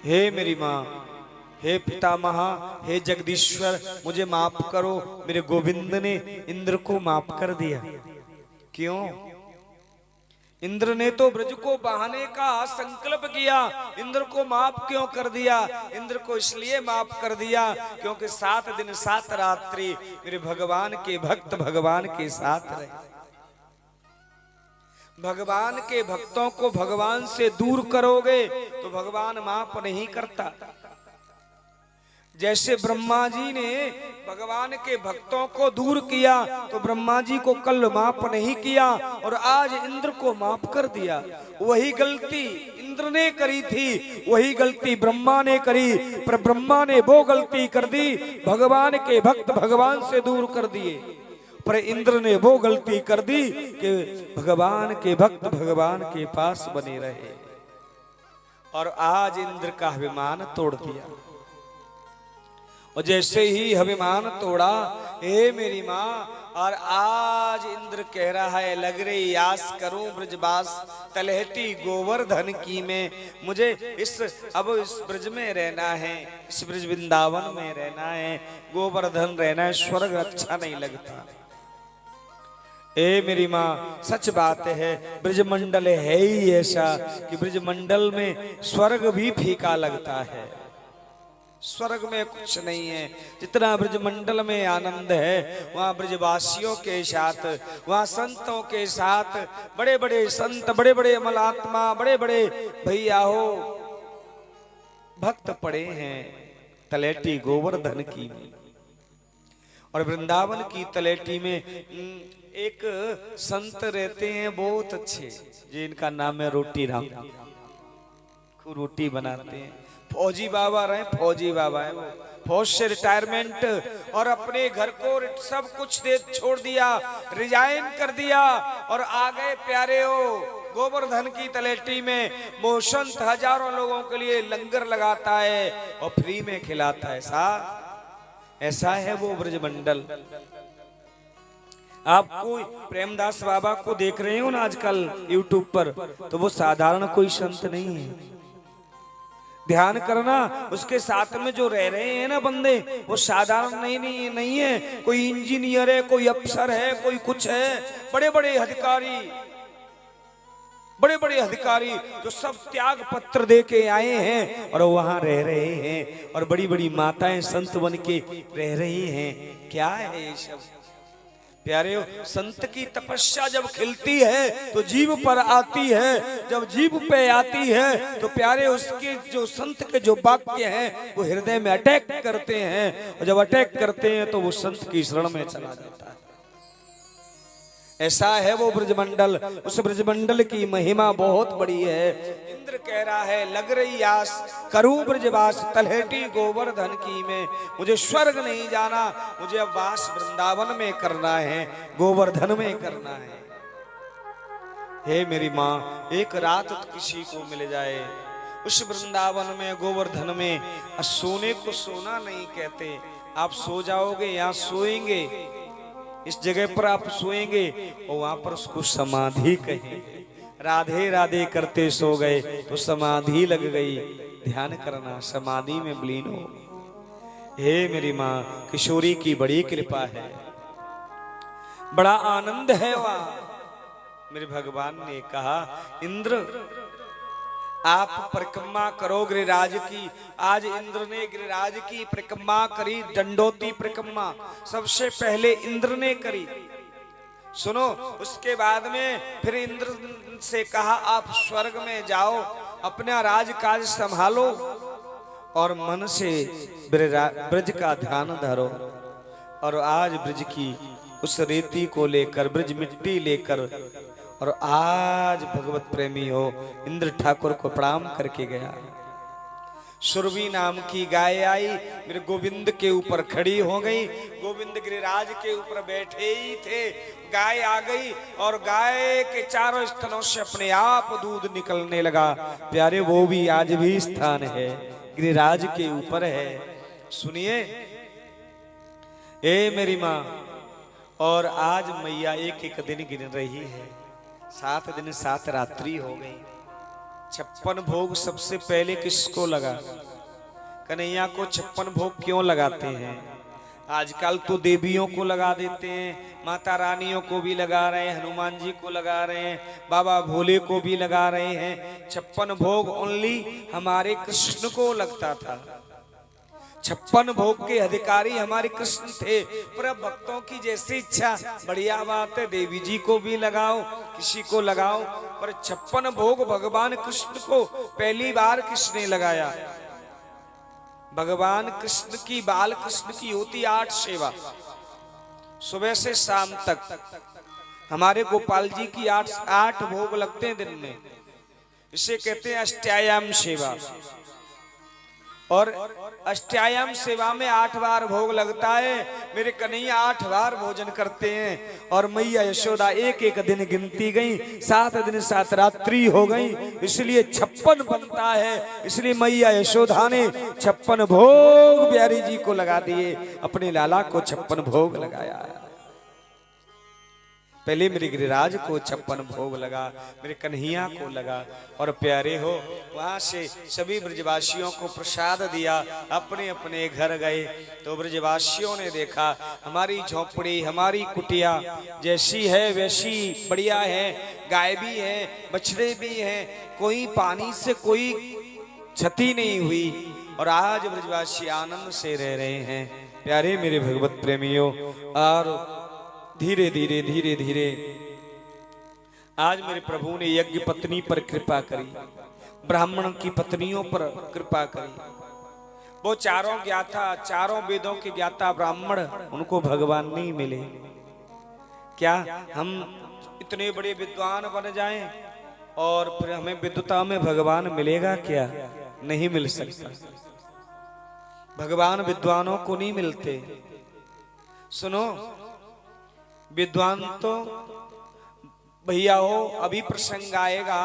हे मेरी माँ, हे पितामहा, हे जगदीश्वर, मुझे माफ करो। मेरे गोविंद ने इंद्र को माफ कर दिया। क्यों? इंद्र ने तो ब्रज को बहाने का संकल्प किया, इंद्र को माफ क्यों कर दिया? इंद्र को इसलिए माफ कर दिया क्योंकि 7 दिन 7 रात्रि मेरे भगवान के भक्त भगवान के साथ रहे। भगवान के भक्तों को भगवान से दूर करोगे तो भगवान माफ नहीं करता। जैसे ब्रह्मा जी ने भगवान के भक्तों को दूर किया तो ब्रह्मा जी को कल माफ नहीं किया और आज इंद्र को माफ कर दिया। वही गलती इंद्र ने करी थी, वही गलती ब्रह्मा ने करी, पर ब्रह्मा ने वो गलती कर दी, भगवान के भक्त भगवान से दूर कर दिए। पर इंद्र ने वो गलती कर दी कि भगवान के भक्त भगवान के पास बने रहे और आज इंद्र का अभिमान तोड़ दिया। और जैसे ही अभिमान तोड़ा, हे मेरी माँ, और आज इंद्र कह रहा है लग रही आस करूं ब्रजवास तलहटी गोवर्धन की में, मुझे इस ब्रज में रहना है, इस ब्रज वृंदावन में रहना है, गोवर्धन रहना है, स्वर्ग अच्छा नहीं लगता। ए मेरी माँ, सच बात है, ब्रजमंडल है ही ऐसा कि ब्रजमंडल में स्वर्ग भी फीका लगता है। स्वर्ग में कुछ नहीं है। जितना ब्रजमंडल में आनंद है वहाँ ब्रजवासियों के साथ, वहाँ संतों के साथ, बड़े बड़े संत, बड़े बड़े अमलात्मा, बड़े बड़े भैया हो भक्त पड़े हैं तलेटी गोवर्धन की में। और वृंदावन की तलेटी में एक संत रहते हैं बहुत अच्छे, जिनका नाम है रोटी राम। खूब रोटी बनाते हैं। फौजी बाबा रहे, फौजी बाबा है वो, फौज से रिटायरमेंट और अपने घर को सब कुछ दे छोड़ दिया, रिजाइन कर दिया और आ गए प्यारे हो गोवर्धन की तलेटी में। वो संत हजारों लोगों के लिए लंगर लगाता है और फ्री में खिलाता है। ऐसा है वो ब्रजमंडल। आप कोई प्रेमदास बाबा को देख रहे हो ना आजकल यूट्यूब पर, तो वो साधारण कोई संत नहीं है। ध्यान करना, उसके साथ में जो रह रहे हैं ना बंदे, वो साधारण नहीं है। कोई इंजीनियर है, कोई अफसर है, कोई कुछ है, बड़े बड़े अधिकारी जो सब त्याग पत्र दे के आए हैं और वहां रह रहे हैं और बड़ी बड़ी माताएं संत बन के रह रही हैं। क्या है ये सब प्यारे हो? संत की तपस्या जब खिलती है तो जीव पर आती है, जब जीव पे आती है तो प्यारे उसके जो संत के जो वाक्य हैं वो हृदय में अटैक करते हैं, और जब अटैक करते हैं तो वो संत की शरण में चला जाता है। ऐसा है वो ब्रजमंडल। उस ब्रजमंडल की महिमा बहुत बड़ी है। इंद्र कह रहा है लग रही आस करूं ब्रजवास तलहटी गोवर्धन की में, मुझे स्वर्ग नहीं जाना, मुझे अब वास वृंदावन में करना है, गोवर्धन में करना है। हे मेरी माँ, एक रात तो किसी को मिल जाए उस वृंदावन में गोवर्धन में, सोने को सोना नहीं कहते। आप सो जाओगे, यहाँ सोएंगे, इस जगह पर आप सोएंगे और वहां पर उसको समाधि कहेंगे। राधे राधे करते सो गए तो समाधि लग गई। ध्यान करना, समाधि में विलीन हो। हे मेरी माँ, किशोरी की बड़ी कृपा है, बड़ा आनंद है वहां। मेरे भगवान ने कहा इंद्र आप परिक्रमा करो गिरिराज की। आज इंद्र ने गिरिराज की परिक्रमा करी, दंडोती परिक्रमा सबसे पहले इंद्र ने करी। सुनो, उसके बाद में फिर इंद्र से कहा आप स्वर्ग में जाओ, अपना राजकाज संभालो और मन से ब्रज का ध्यान धरो। और आज ब्रज की उस रेती को लेकर, ब्रज मिट्टी लेकर, और आज भगवत प्रेमी हो इंद्र ठाकुर को प्रणाम करके गया। सुरभि नाम की गाय आई, मेरे गोविंद के ऊपर खड़ी हो गई। गोविंद गिरिराज के ऊपर बैठे ही थे, गाय आ गई और गाय के चारों स्तनों से अपने आप दूध निकलने लगा। प्यारे, वो भी आज भी स्थान है, गिरिराज के ऊपर है। सुनिए ए मेरी माँ, और आज मैया एक एक दिन गिन रही है। 7 दिन 7 रात्रि हो गई। 56 भोग सबसे पहले किसको लगा? कन्हैया को 56 भोग क्यों लगाते हैं? आजकल तो देवियों को लगा देते हैं, माता रानियों को भी लगा रहे हैं, हनुमान जी को लगा रहे हैं, बाबा भोले को भी लगा रहे हैं। 56 भोग ओनली हमारे कृष्ण को लगता था। 56 भोग के अधिकारी हमारे कृष्ण थे। पर भक्तों की जैसी इच्छा, बढ़िया बात है, देवी जी को भी लगाओ, किसी को लगाओ, पर 56 भोग भगवान कृष्ण को पहली बार किसने लगाया? भगवान कृष्ण की, बाल कृष्ण की होती 8 सेवा, सुबह से शाम तक। हमारे गोपाल जी की 8 भोग लगते हैं दिन में। इसे कहते हैं अष्टायाम सेवा। और अष्टायाम सेवा में 8 बार भोग लगता है। मेरे कन्हैया 8 बार भोजन करते हैं। और मैया यशोदा एक एक दिन गिनती गई, 7 दिन 7 रात्रि हो गई, इसलिए 56 बनता है। इसलिए मैया यशोदा ने 56 भोग बिहारी जी को लगा दिए, अपने लाला को 56 भोग लगाया। पहले मेरे गिरिराज को 56 भोग लगा, मेरे कन्हैया को लगा। और प्यारे हो, वहां से सभी ब्रजवासियों को प्रसाद दिया, अपने अपने घर गए। तो ब्रजवासियों ने देखा हमारी झोपड़ी, हमारी कुटिया जैसी है वैसी बढ़िया है, गाय भी है, बछड़े भी हैं, कोई पानी से कोई क्षति नहीं हुई। और आज ब्रजवासी आनंद से रह रहे हैं। प्यारे मेरे भगवत प्रेमियों, और धीरे धीरे धीरे धीरे आज मेरे प्रभु ने यज्ञ पत्नी पर कृपा करी, ब्राह्मण की पत्नियों पर कृपा करी। वो चारों ज्ञाता, चारों वेदों के ज्ञाता ब्राह्मण, उनको भगवान नहीं मिले। क्या हम इतने बड़े विद्वान बन जाएं और फिर हमें विद्वता में भगवान मिलेगा क्या? नहीं मिल सकता। भगवान विद्वानों को नहीं मिलते। सुनो, विद्वान तो भैया हो, अभी प्रसंग आएगा।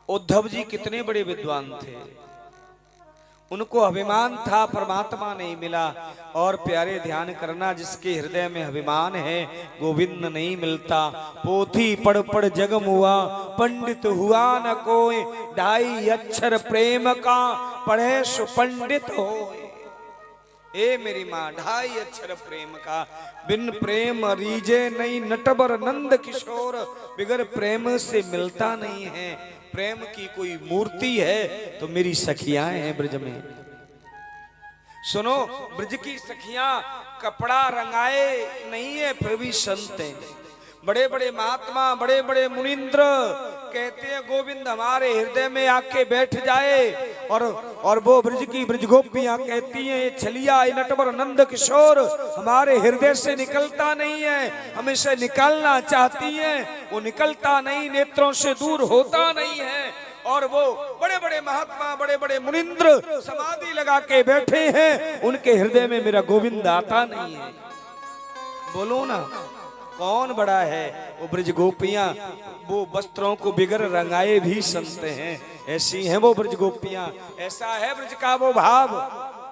उद्धव जी कितने बड़े विद्वान थे, उनको अभिमान था, परमात्मा नहीं मिला। और प्यारे ध्यान करना, जिसके हृदय में अभिमान है गोविंद नहीं मिलता। पोथी पढ़ पढ़ जग मुआ, पंडित हुआ न कोई, 2.5 अक्षर प्रेम का पढ़े सुपंडित हो। ए मेरी माँ, 2.5 अक्षर प्रेम का, बिन प्रेम रीजे नहीं नटवर नंद किशोर, बिगर प्रेम से मिलता नहीं है। प्रेम की कोई मूर्ति है तो मेरी सखियां हैं ब्रज में। सुनो, ब्रज की सखियां कपड़ा रंगाए नहीं है फिर भी संत हैं। बड़े बड़े महात्मा, बड़े बड़े मुनिंद्र कहते हैं गोविंद हमारे हृदय में आके बैठ जाए। और वो ब्रज की ब्रज गोपियां कहती हैं ये छलिया, ये नटवर नंद किशोर हमारे हृदय से निकलता नहीं है, हम इसे निकालना चाहती हैं, वो निकलता नहीं, नेत्रों से दूर होता नहीं है। और वो बड़े बड़े महात्मा, बड़े बड़े मुनिंद्र समाधि लगा के बैठे हैं, उनके हृदय में मेरा गोविंद आता नहीं है। बोलो ना, कौन बड़ा है? वो ब्रज गोपियां, वो वस्त्रों को बिगर रंगाए भी संत हैं। ऐसी हैं वो ब्रज गोपियां, ऐसा है ब्रज का वो भाव।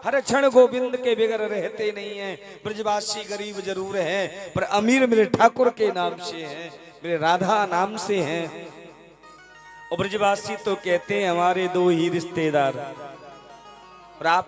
हर क्षण गोविंद के बिगर रहते नहीं हैं। ब्रजवासी गरीब जरूर हैं, पर अमीर मेरे ठाकुर के नाम से हैं, मेरे राधा नाम से हैं। और ब्रजवासी तो कहते हैं हमारे 2 ही रिश्तेदार। और आप